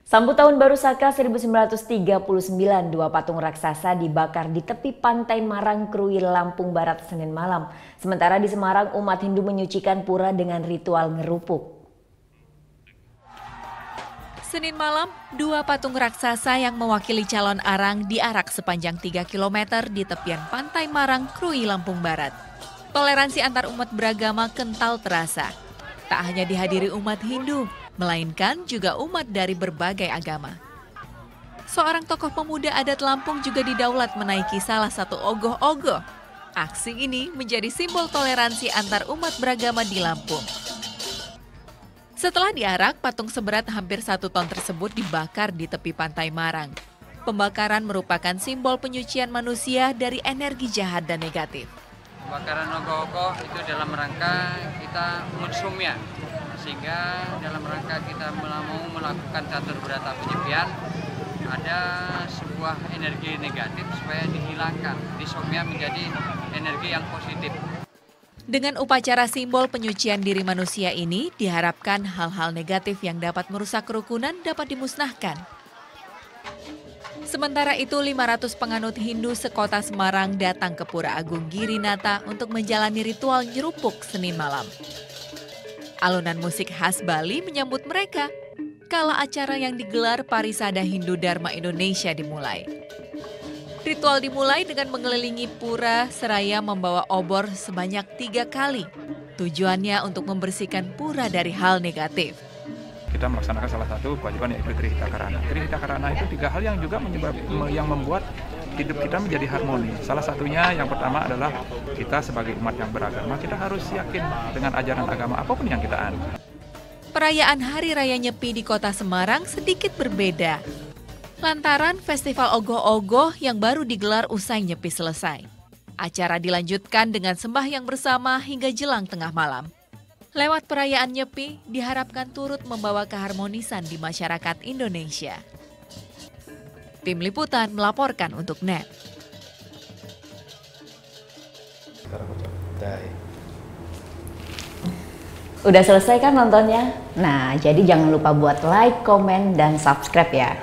Sambut Tahun Baru Saka 1939, dua patung raksasa dibakar di tepi pantai Marang Krui, Lampung Barat, Senin malam. Sementara di Semarang, umat Hindu menyucikan pura dengan ritual ngerupuk. Senin malam, dua patung raksasa yang mewakili calon arang diarak sepanjang 3 km di tepian pantai Marang Krui, Lampung Barat. Toleransi antar umat beragama kental terasa. Tak hanya dihadiri umat Hindu, melainkan juga umat dari berbagai agama. Seorang tokoh pemuda adat Lampung juga didaulat menaiki salah satu ogoh-ogoh. Aksi ini menjadi simbol toleransi antar umat beragama di Lampung. Setelah diarak, patung seberat hampir 1 ton tersebut dibakar di tepi pantai Marang. Pembakaran merupakan simbol penyucian manusia dari energi jahat dan negatif. Pembakaran ogoh-ogoh itu dalam rangka kita mensumya, sehingga dalam rangka kita mau melakukan catur berata penyepian, ada sebuah energi negatif supaya dihilangkan, disumya menjadi energi yang positif. Dengan upacara simbol penyucian diri manusia ini, diharapkan hal-hal negatif yang dapat merusak kerukunan dapat dimusnahkan. Sementara itu, 500 penganut Hindu sekota Semarang datang ke Pura Agung Girinata untuk menjalani ritual nyerupuk Senin malam. Alunan musik khas Bali menyambut mereka kala acara yang digelar Parisada Hindu Dharma Indonesia dimulai. Ritual dimulai dengan mengelilingi pura seraya membawa obor sebanyak 3 kali. Tujuannya untuk membersihkan pura dari hal negatif. Kita melaksanakan salah satu kewajiban yaitu Trihita Karana. Trihita Karana itu 3 hal yang juga yang membuat hidup kita menjadi harmoni. Salah satunya yang pertama adalah kita sebagai umat yang beragama, kita harus yakin dengan ajaran agama apapun yang kita anut. Perayaan Hari Raya Nyepi di kota Semarang sedikit berbeda. Lantaran festival ogoh-ogoh yang baru digelar usai Nyepi selesai. Acara dilanjutkan dengan sembahyang bersama hingga jelang tengah malam. Lewat perayaan Nyepi, diharapkan turut membawa keharmonisan di masyarakat Indonesia. Tim Liputan melaporkan untuk NET. Udah selesai kan nontonnya? Nah, jadi jangan lupa buat like, komen, dan subscribe ya.